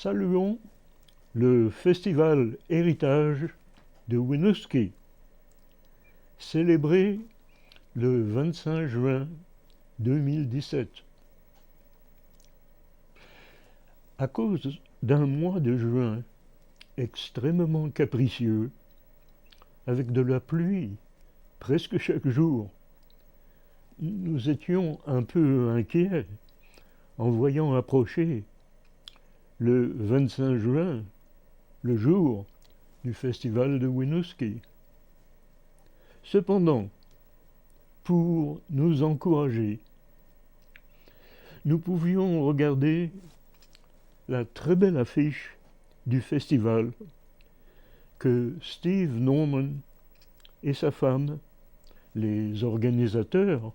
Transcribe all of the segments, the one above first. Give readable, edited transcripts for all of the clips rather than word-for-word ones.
Saluons le festival Héritage de Winooski, célébré le 25 juin 2017. À cause d'un mois de juin extrêmement capricieux, avec de la pluie presque chaque jour, nous étions un peu inquiets en voyant approcher le 25 juin, le jour du festival de Winooski. Cependant, pour nous encourager, nous pouvions regarder la très belle affiche du festival que Steve Norman et sa femme, les organisateurs,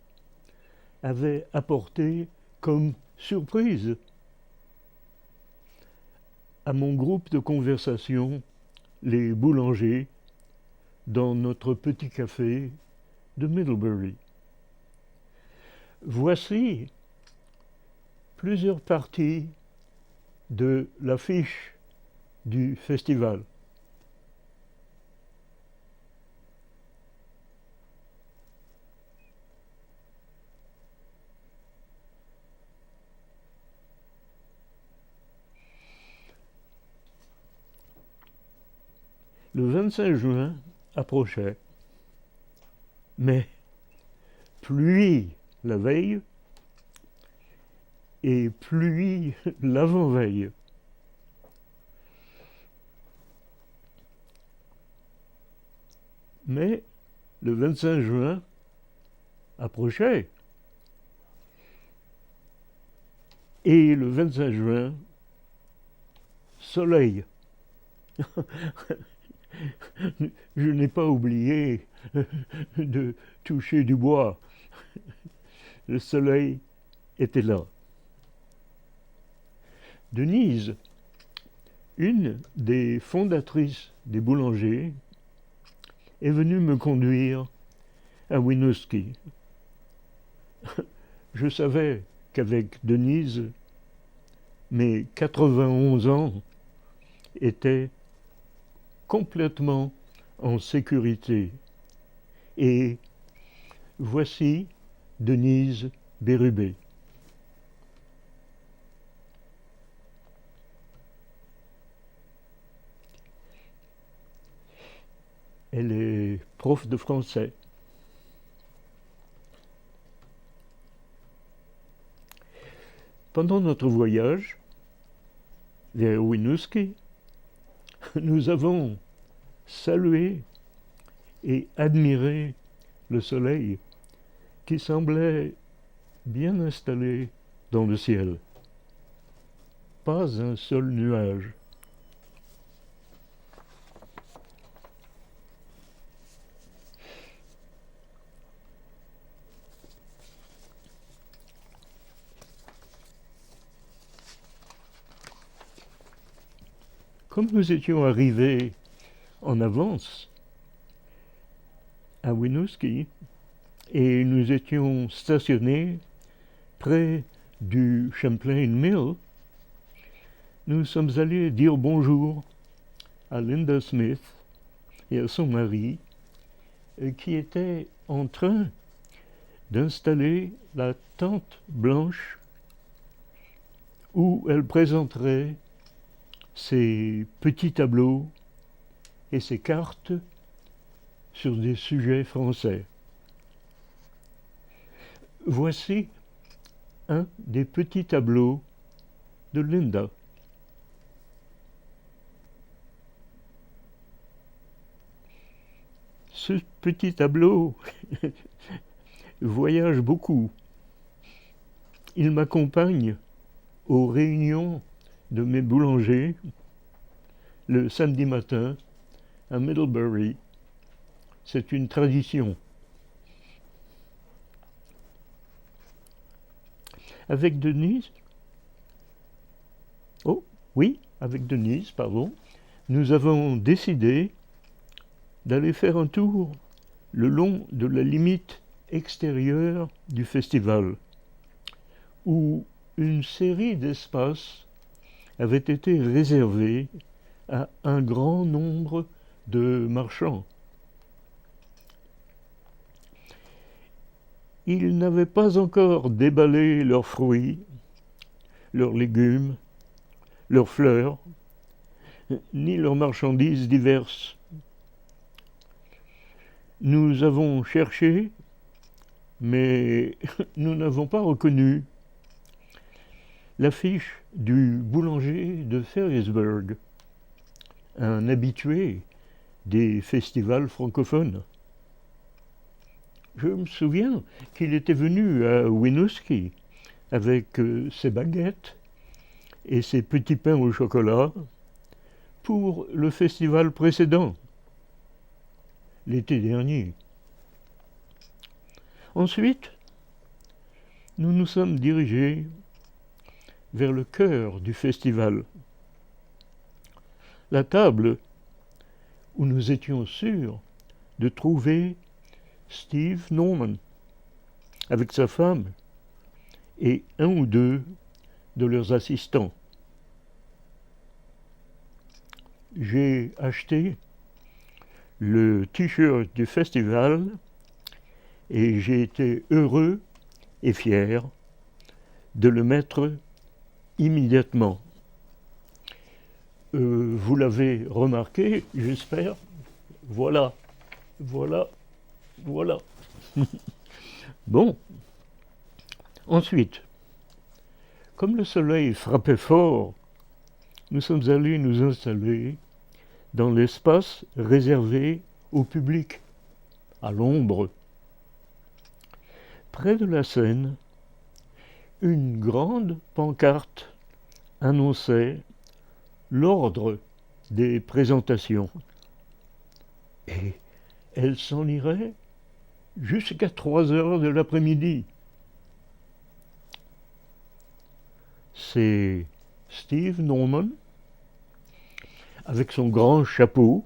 avaient apportée comme surprise à mon groupe de conversation, les boulangers, dans notre petit café de Middlebury. Voici plusieurs parties de l'affiche du festival. Le 25 juin approchait, mais pluie la veille et pluie l'avant-veille. Mais le 25 juin approchait, et le 25 juin, soleil. Je n'ai pas oublié de toucher du bois. Le soleil était là. Denise, une des fondatrices des boulangers, est venue me conduire à Winooski. Je savais qu'avec Denise, mes 91 ans étaient complètement en sécurité. Et voici Denise Bérubé. Elle est prof de français. Pendant notre voyage vers Winooski, nous avons salué et admiré le soleil qui semblait bien installé dans le ciel. Pas un seul nuage. Comme nous étions arrivés en avance à Winooski et nous étions stationnés près du Champlain Mill, nous sommes allés dire bonjour à Linda Smith et à son mari qui étaient en train d'installer la tente blanche où elle présenterait ses petits tableaux et ses cartes sur des sujets français. Voici un des petits tableaux de Linda. Ce petit tableau voyage beaucoup. Il m'accompagne aux réunions de mes boulangers le samedi matin à Middlebury. C'est une tradition. Avec Denise, nous avons décidé d'aller faire un tour le long de la limite extérieure du festival, où une série d'espaces avait été réservé à un grand nombre de marchands. Ils n'avaient pas encore déballé leurs fruits, leurs légumes, leurs fleurs, ni leurs marchandises diverses. Nous avons cherché, mais nous n'avons pas reconnu l'affiche du boulanger de Ferrisburgh, un habitué des festivals francophones. Je me souviens qu'il était venu à Winooski avec ses baguettes et ses petits pains au chocolat pour le festival précédent, l'été dernier. Ensuite, nous nous sommes dirigés vers le cœur du festival. La table où nous étions sûrs de trouver Steve Norman avec sa femme et un ou deux de leurs assistants. J'ai acheté le t-shirt du festival et j'ai été heureux et fier de le mettre immédiatement. Vous l'avez remarqué, j'espère. Voilà. Bon. Ensuite, comme le soleil frappait fort, nous sommes allés nous installer dans l'espace réservé au public, à l'ombre. Près de la scène, une grande pancarte annonçait l'ordre des présentations. Et elle s'en irait jusqu'à 3 heures de l'après-midi. C'est Steve Norman, avec son grand chapeau,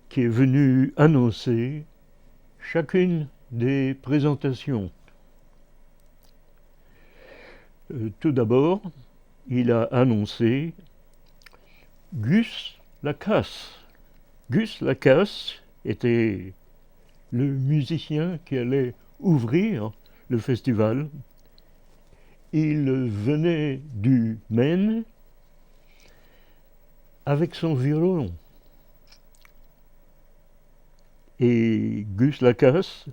qui est venu annoncer chacune des présentations. Tout d'abord, il a annoncé Gus Lacasse. Gus Lacasse était le musicien qui allait ouvrir le festival. Il venait du Maine avec son violon. Et Gus Lacasse,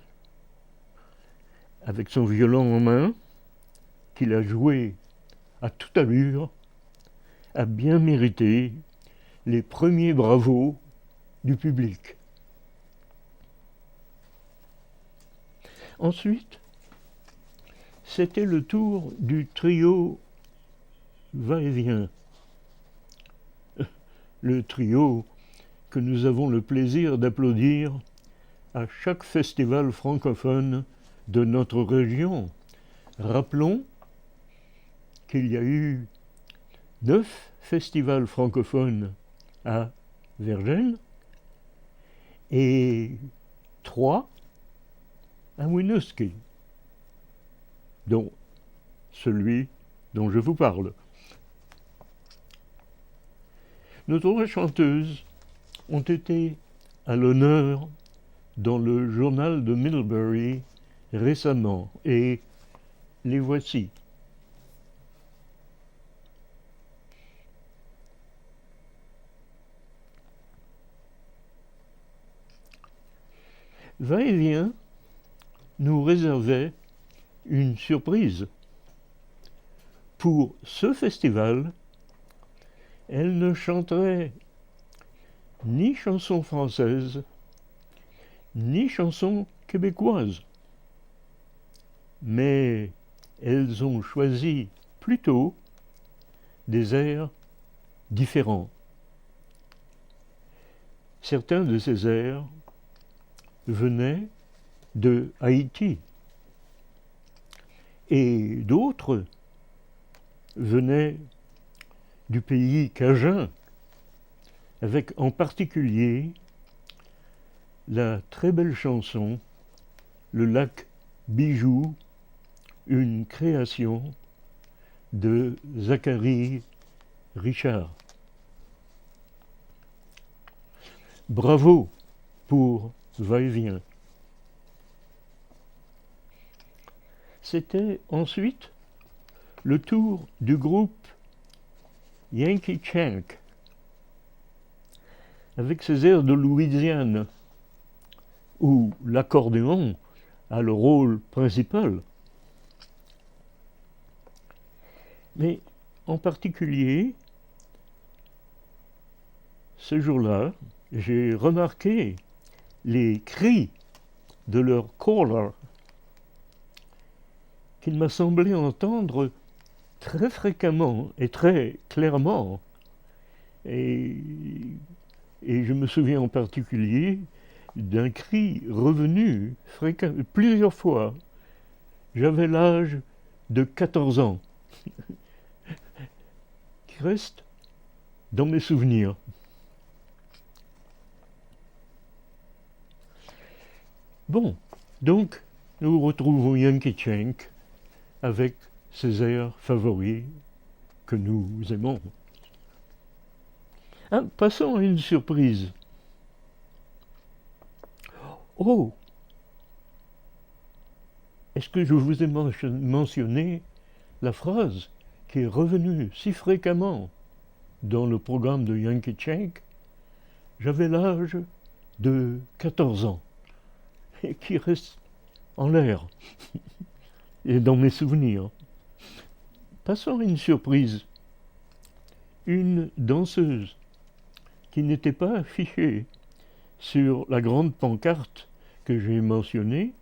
avec son violon en main, qu'il a joué à toute allure, a bien mérité les premiers bravos du public. Ensuite, c'était le tour du trio Va-et-Vient. Le trio que nous avons le plaisir d'applaudir à chaque festival francophone de notre région. Rappelons qu'il y a eu 9 festivals francophones à Vergennes et 3 à Winooski, dont celui dont je vous parle. Nos 3 chanteuses ont été à l'honneur dans le journal de Middlebury récemment, et les voici. Va-et-Vient nous réservait une surprise. Pour ce festival, elle ne chanterait ni chansons françaises, ni chansons québécoises. Mais elles ont choisi plutôt des airs différents. Certains de ces airs venaient de Haïti et d'autres venaient du pays cajun, avec en particulier la très belle chanson « Le lac Bijou », une création de Zachary Richard. Bravo pour Va-et-Vient. C'était ensuite le tour du groupe Yankee Chank, avec ses airs de Louisiane, où l'accordéon a le rôle principal. Mais en particulier, ce jour-là, j'ai remarqué les cris de leur caller, qu'il m'a semblé entendre très fréquemment et très clairement. Et je me souviens en particulier d'un cri revenu plusieurs fois. J'avais l'âge de 14 ans, qui reste dans mes souvenirs. Bon, donc nous retrouvons Yankee Chank avec ses airs favoris que nous aimons. Passons à une surprise. Oh! Est-ce que je vous ai mentionné la phrase qui est revenue si fréquemment dans le programme de Yankee Chank? J'avais l'âge de 14 ans, et qui reste en l'air et dans mes souvenirs. Passons à une surprise. Une danseuse qui n'était pas affichée sur la grande pancarte que j'ai mentionnée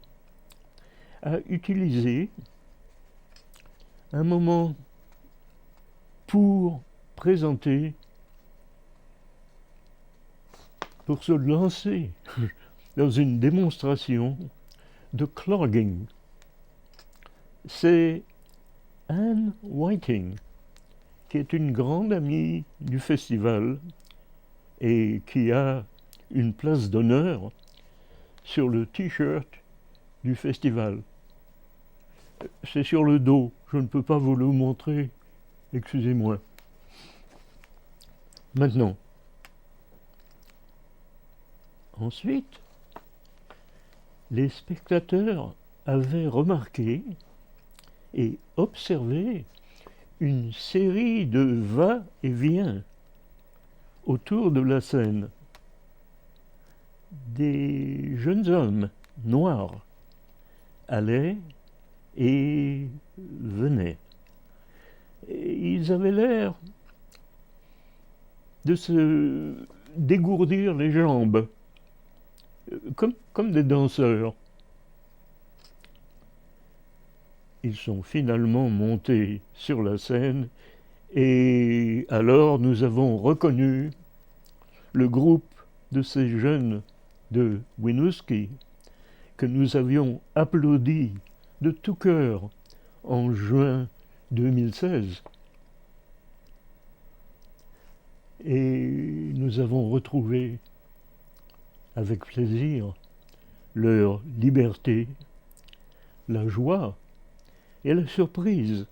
a utilisé un moment pour présenter, pour se lancer dans une démonstration de clogging. C'est Anne Whiting, qui est une grande amie du festival et qui a une place d'honneur sur le t-shirt du festival. C'est sur le dos, je ne peux pas vous le montrer, excusez-moi. Maintenant, ensuite, les spectateurs avaient remarqué et observé une série de va-et-vient autour de la scène. Des jeunes hommes noirs allaient et venaient. Et ils avaient l'air de se dégourdir les jambes, comme des danseurs. Ils sont finalement montés sur la scène et alors nous avons reconnu le groupe de ces jeunes de Winooski que nous avions applaudi de tout cœur en juin 2016. Et nous avons retrouvé avec plaisir leur liberté, la joie et la surprise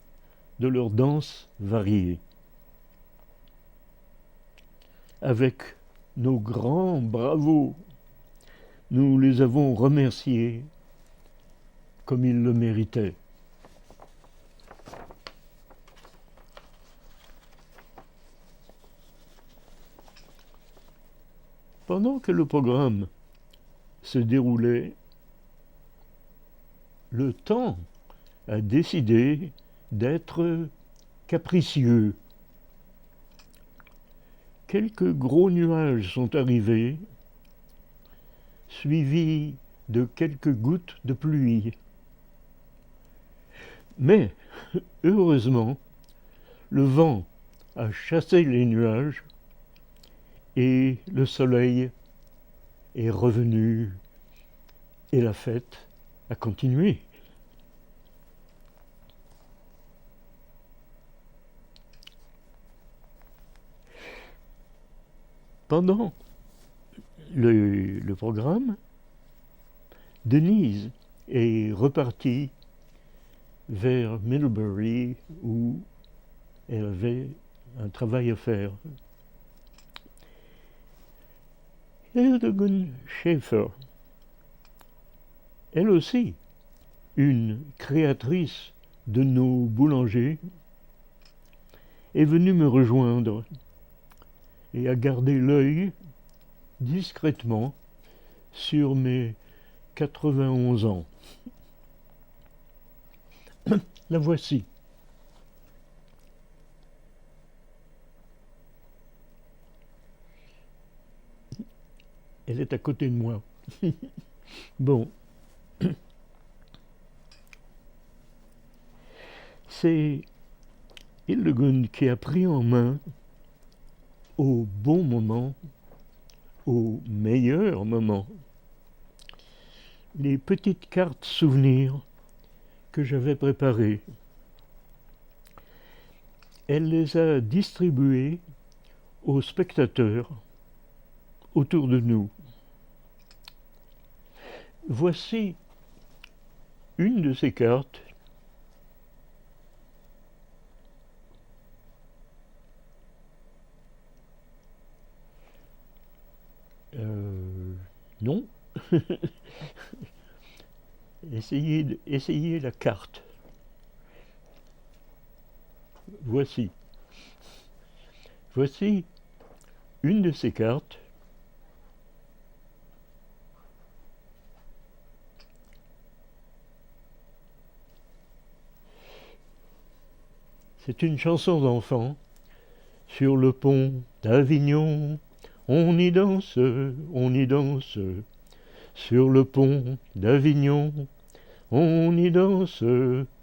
de leurs danses variées. Avec nos grands bravos, nous les avons remerciés comme ils le méritaient. Pendant que le programme se déroulait, le temps a décidé d'être capricieux. Quelques gros nuages sont arrivés, suivis de quelques gouttes de pluie. Mais, heureusement, le vent a chassé les nuages et le soleil est revenu et la fête a continué. Pendant le programme, Denise est repartie vers Middlebury où Elle avait un travail à faire. Hildegard Schaeffer, elle aussi, une créatrice de nos boulangers, est venue me rejoindre et a gardé l'œil discrètement sur mes 91 ans. La voici. Elle est à côté de moi. Bon. C'est Hildegard qui a pris en main, au bon moment, au meilleur moment, les petites cartes souvenirs que j'avais préparées. Elle les a distribuées aux spectateurs autour de nous. Voici une de ces cartes. Non. Essayez la carte. Voici une de ces cartes. C'est une chanson d'enfant. Sur le pont d'Avignon, on y danse, on y danse. Sur le pont d'Avignon, on y danse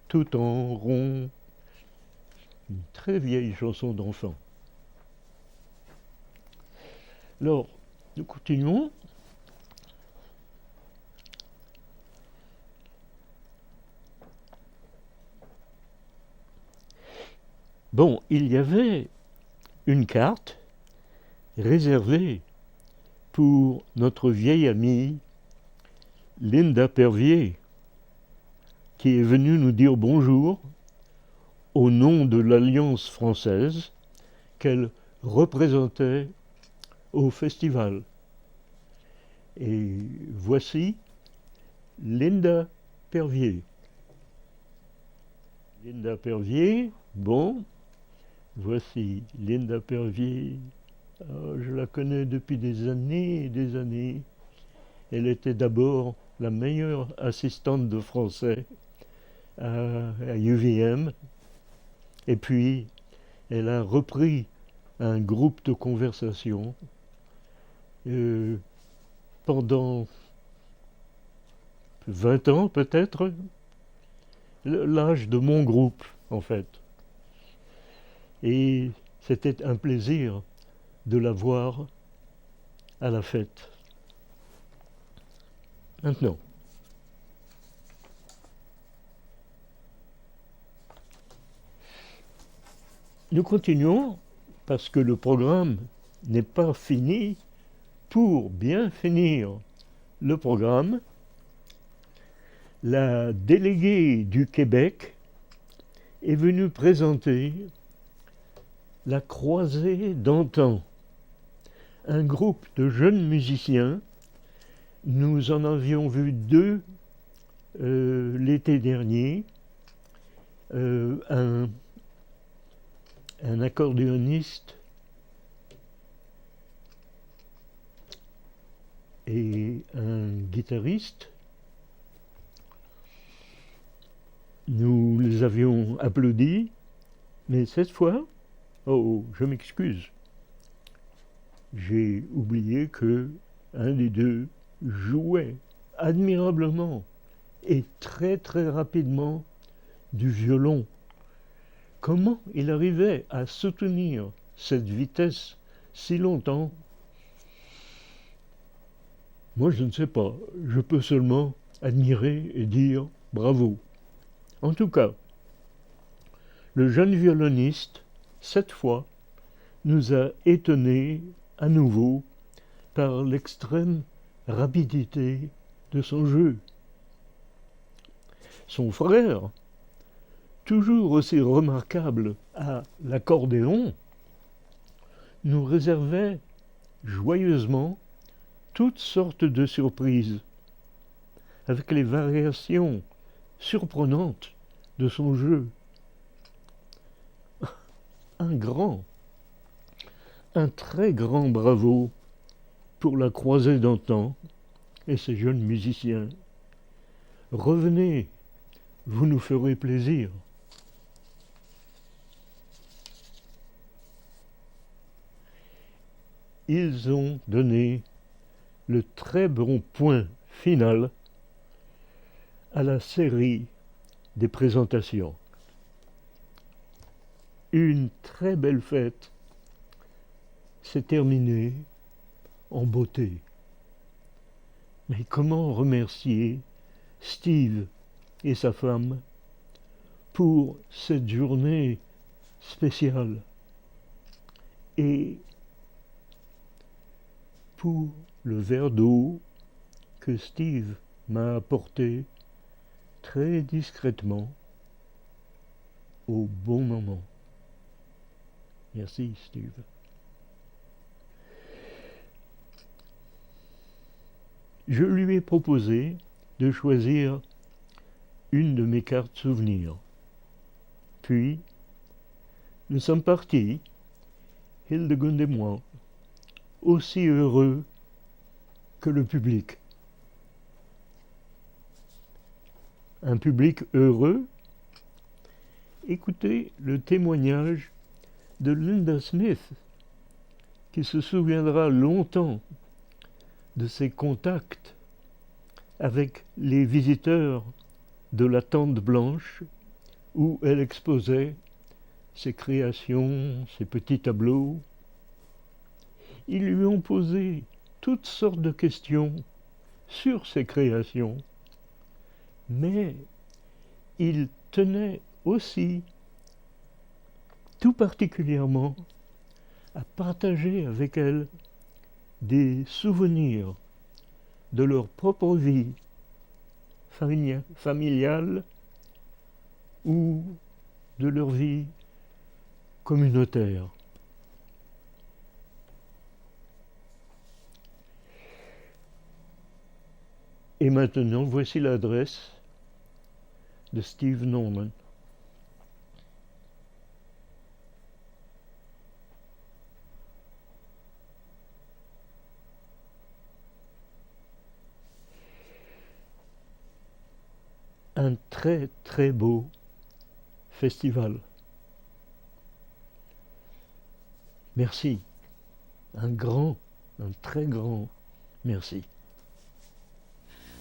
tout en rond. Une très vieille chanson d'enfant. Alors, nous continuons. Bon, il y avait une carte réservée pour notre vieille amie Linda Pervier, qui est venue nous dire bonjour au nom de l'Alliance française qu'elle représentait au festival. Et voici Linda Pervier. Linda Pervier, bon, voici Linda Pervier. Oh, je la connais depuis des années et des années. Elle était d'abord la meilleure assistante de français à UVM. Et puis, elle a repris un groupe de conversation pendant 20 ans peut-être, l'âge de mon groupe en fait. Et c'était un plaisir de la voir à la fête. Maintenant, nous continuons parce que le programme n'est pas fini. Pour bien finir le programme, la déléguée du Québec est venue présenter la Croisée d'antan, un groupe de jeunes musiciens. Nous en avions vu deux l'été dernier, un accordéoniste et un guitariste. Nous les avions applaudis, mais cette fois, oh, je m'excuse, j'ai oublié que un des deux jouait admirablement et très très rapidement du violon. Comment il arrivait à soutenir cette vitesse si longtemps? Moi, je ne sais pas. Je peux seulement admirer et dire bravo. En tout cas, le jeune violoniste, cette fois, nous a étonnés à nouveau par l'extrême rapidité de son jeu. Son frère, toujours aussi remarquable à l'accordéon, nous réservait joyeusement toutes sortes de surprises, avec les variations surprenantes de son jeu. Un très grand bravo pour la croisée d'antan et ses jeunes musiciens. Revenez, vous nous ferez plaisir. Ils ont donné le très bon point final à la série des présentations. Une très belle fête s'est terminée en beauté. Mais comment remercier Steve et sa femme pour cette journée spéciale et pour le verre d'eau que Steve m'a apporté très discrètement au bon moment. Merci Steve. Je lui ai proposé de choisir une de mes cartes souvenirs. Puis, nous sommes partis, Hildegunde et moi, aussi heureux que le public. Un public heureux? Écoutez le témoignage de Linda Smith, qui se souviendra longtemps de ses contacts avec les visiteurs de la Tente Blanche, où elle exposait ses créations, ses petits tableaux. Ils lui ont posé toutes sortes de questions sur ses créations, mais il tenait aussi tout particulièrement à partager avec elle des souvenirs de leur propre vie familiale ou de leur vie communautaire. Et maintenant, voici l'adresse de Steve Norman. Un très très beau festival. Merci. Un très grand merci.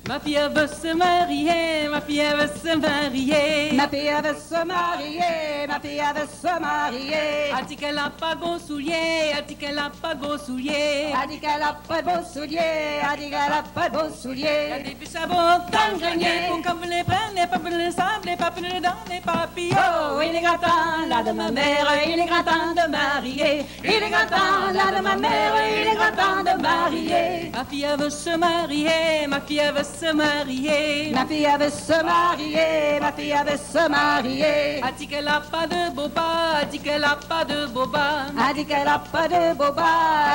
Ma fille veut se marier, ma fille veut se marier. Ma fille veut se marier, ma fille veut se marier. A dit qu'elle a pas de beaux souliers, a dit qu'elle a pas de beaux souliers. A dit qu'elle a pas de beaux souliers, a dit qu'elle a pas de beaux Il y a souliers. des petits sabots dans le grenier, pour qu'on vous les prenne, les papillons le sable, les papillons dans les papillons. Oh, il est grand temps là de ma mère, il est grand temps de marier. Il est grand temps là de ma mère, il est grand temps de marier. Ma fille veut se marier, ma fille veut se marier. Ma fille veut se marier, ma fille veut se marier. A dit qu'elle a pas de boba, a dit qu'elle a pas de boba. A dit qu'elle a pas de boba,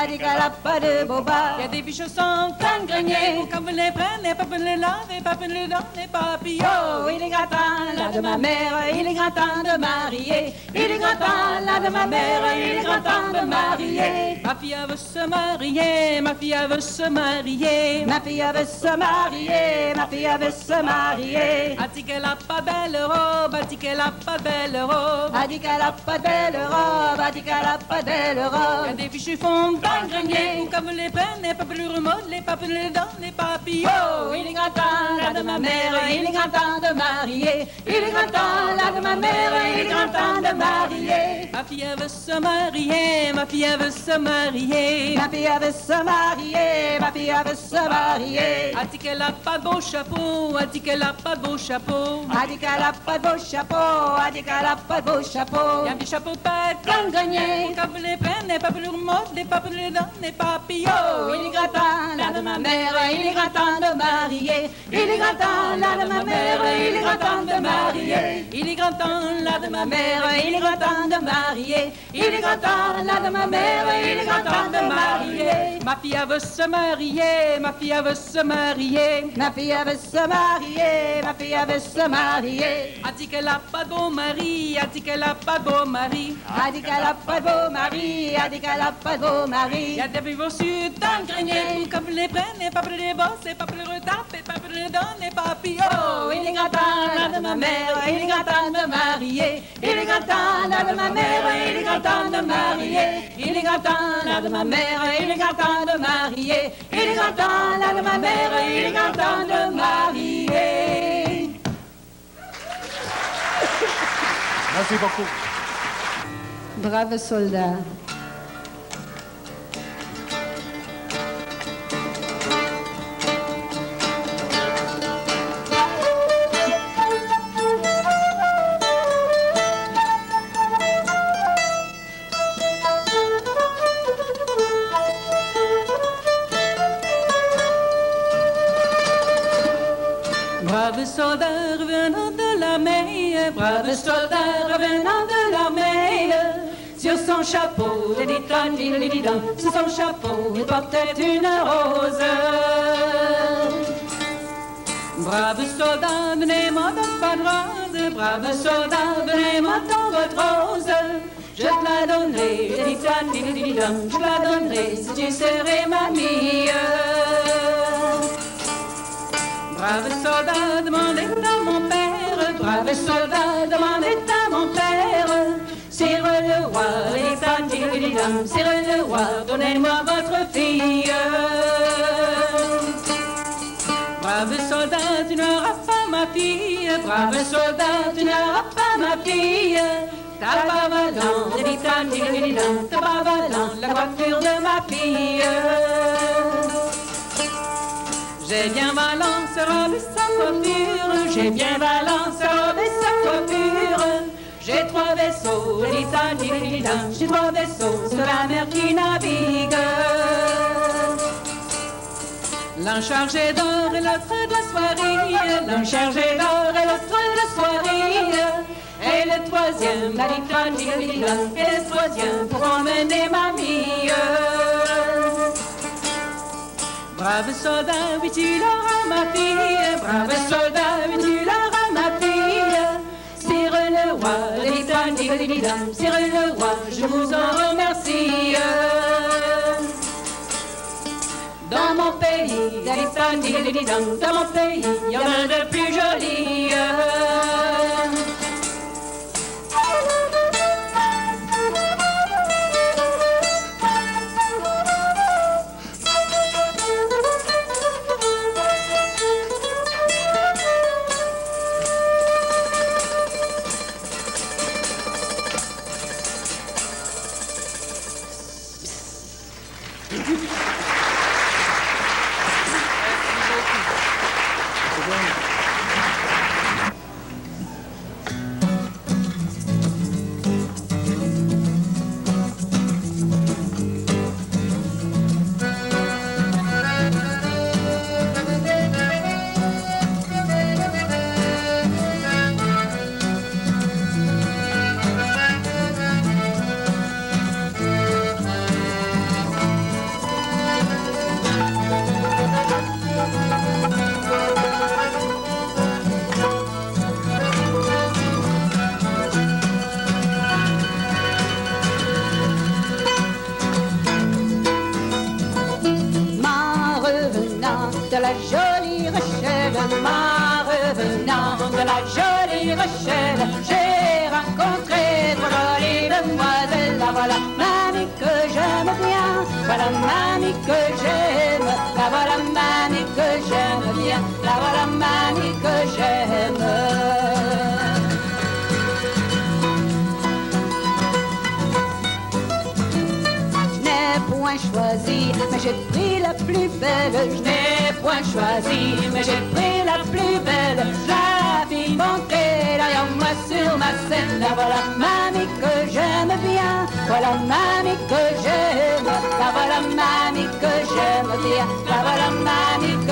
a dit qu'elle a pas de boba. Il y a des biches sans plein de grenier, pour qu'on vous les prenne, les papillons là, les papillons dans les papillons. Oh, il est grand temps là de ma mère, il est grand temps de marier. Il est grand temps là de ma mère, il est grand temps de marier. Ma fille veut se marier, ma fille veut se marier. Ma fille veut se marier, ma fille veut se marier. A dit qu'elle a pas belle robe, a dit qu'elle a pas belle robe. A dit qu'elle a pas de belle robe, a dit qu'elle a pas de belle Il y a robe. des fichus font dans le grenier, pour qu'on vous les prenne, les papillons remontent, les papillons dans les papillons. Oh, il est grand temps là de ma mère, il est grand temps de marier. Il est grand temps là de ma mère, il est grand temps de marier. Ma fille veut se marier, ma fille veut se marier. Ma fille veut se marier, ma fille veut se marier. A dit qu'elle a pas de beau chapeau, a dit qu'elle a pas de beau chapeau. A dit qu'elle a pas de beau chapeau, a dit qu'elle a pas de beau chapeau. Il y a un petit chapeau pas dans le grenier, pour qu'on vous les prenne, les papillons remontent, les papillons dans les papillons. Oh, il est grand temps là de ma mère, il est grand temps de marier. Il est grand temps là de ma mère, il est grand temps de marier. Il est grand temps là de ma mère, il est grand temps de marier. Il est grand temps là de ma mère, il est grand temps de marier. Ma fille elle veut se marier, ma fille elle veut se marier. Ma fille elle veut se marier, ma fille elle veut se marier. A dit qu'elle a pas de beau mari, a dit qu'elle a pas de beau mari. A dit qu'elle a pas de beau mari, a dit qu'elle a pas de beau mari. Y a des vivres au sud dans le grenier, comme vous les prenez, pas pour les bosser, pas pour les retaper, pas pour les donner, papy. Oh, il est grand temps là de ma mère, il est grand temps de marier. Il est grand temps là de ma mère, il est grand temps de marier. Il est grand temps là de ma mère, il est grand temps de marier. Il est grand temps là de ma mère, il est grand temps de marier. Merci beaucoup. Brave soldat. Brave soldat revenant de l'armée, brave soldat revenant de l'armée. Sur son chapeau, sur son chapeau, il portait une rose. Brave soldat, venez-moi dans votre rose, brave soldat, venez-moi dans votre rose. Je te la donnerai, je te la donnerai si tu serais ma mie. Brave soldat, demandez à mon père, brave soldat, demandez à mon père. Sire le roi, sire le roi, donnez-moi votre fille. Brave soldat, tu n'auras pas ma fille, brave soldat, tu n'auras pas ma fille. Ta bavalant, ta bavalant, la coiffure de ma fille. J'ai bien valant sa robe et sa coiffure, j'ai bien valant sa robe et sa coiffure. J'ai trois vaisseaux, j'ai trois vaisseaux sur la mer qui navigue. L'un chargé d'or et l'autre de la soierie, l'un chargé d'or et l'autre de la soierie. Et le troisième, et le troisième pour emmener ma fille. Brave soldat, oui tu l'auras ma fille, brave soldat, oui tu l'auras ma fille. Sire le roi, sire le roi, je vous en remercie. Dans mon pays, dans mon pays, il y en a de plus jolis. la jolie Rochelle, ma revenant de la jolie Rochelle, j'ai rencontré trois jolies demoiselles. La voilà mamie que j'aime bien, voilà mamie que j'aime, la voilà mamie que j'aime bien, la voilà mamie que j'aime. Point choisi, mais j'ai pris la plus belle. Je n'ai point choisi, mais j'ai pris la plus belle. La fille montée derrière moi sur ma scène. La voilà mamie que j'aime bien, voilà mamie que j'aime. La voilà mamie que j'aime bien, la voilà mamie que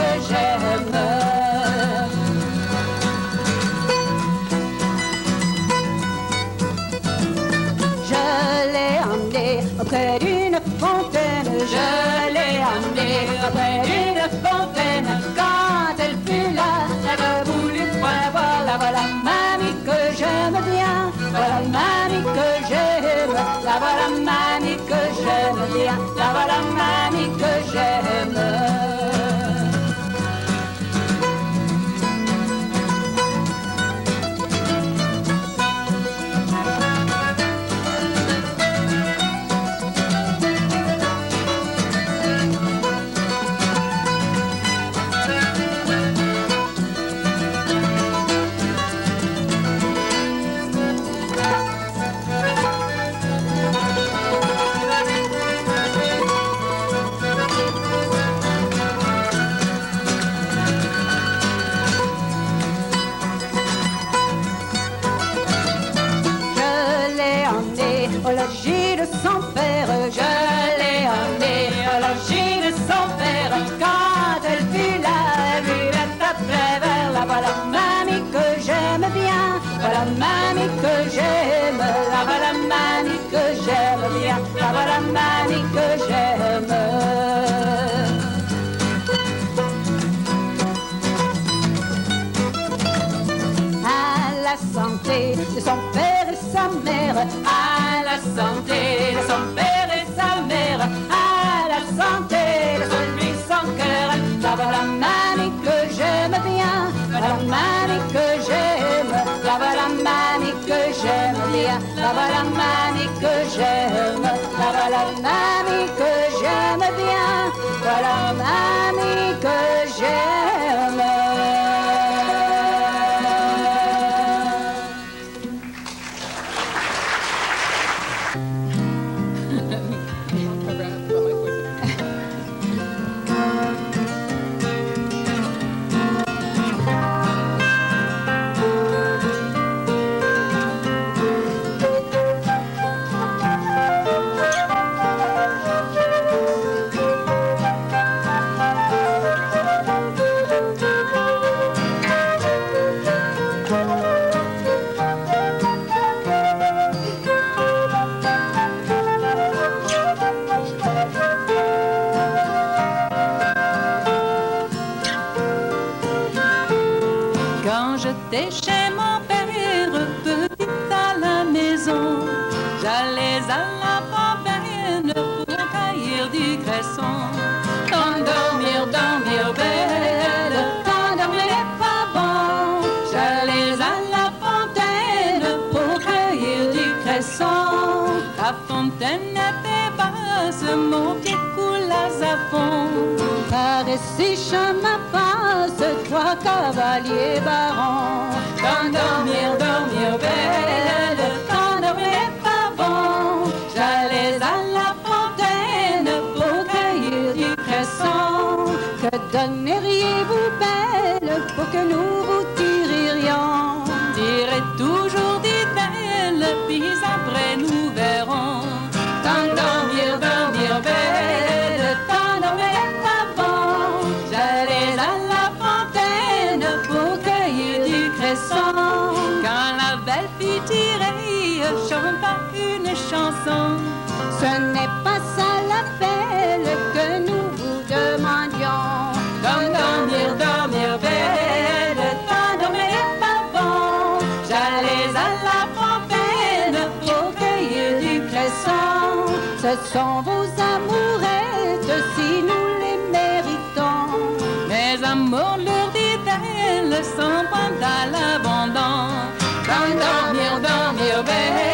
santé de son père et sa mère. À la santé de son père et sa mère. À la santé de celui sans cœur. La voilà mamie que j'aime bien. La voilà mamie que j'aime. La voilà mamie que j'aime bien. La voilà mamie que j'aime. La voilà mamie que j'aime bien. Voilà mamie que j'aime. Quand j'étais chez mon père, petite à la maison, j'allais à la campagne pour cueillir du cresson. Endormir, dormir belle, endormir n'est pas bon. J'allais à la fontaine pour cueillir du cresson. La fontaine était basse, mon pied coule à fond. Par ici chemin passe, trois cavaliers barons. Endormir, dormir belle, endormir n'est pas bon. J'allais à la fontaine pour cueillir du cresson. Que donneriez-vous belle pour que nous vous tirerions? Tirez toujours, dit-elle, puis après nous verrons. T'endormir, dormir belle, t'endormir n'est pas bon. J'allais à la fontaine pour cueillir du cresson. Quand la belle fille tirait, chanta une chanson. Ce n'est pas ça l'appel que nous vous demandions. Dormir, dormir belle, t'endormir n'est pas bon. J'allais à la fontaine pour cueillir du cresson. Ce sont vos amourettes si nous les méritons. Mes amours, leur dit-elle, sont prendre à l'abandon. Dormir, dormir belle.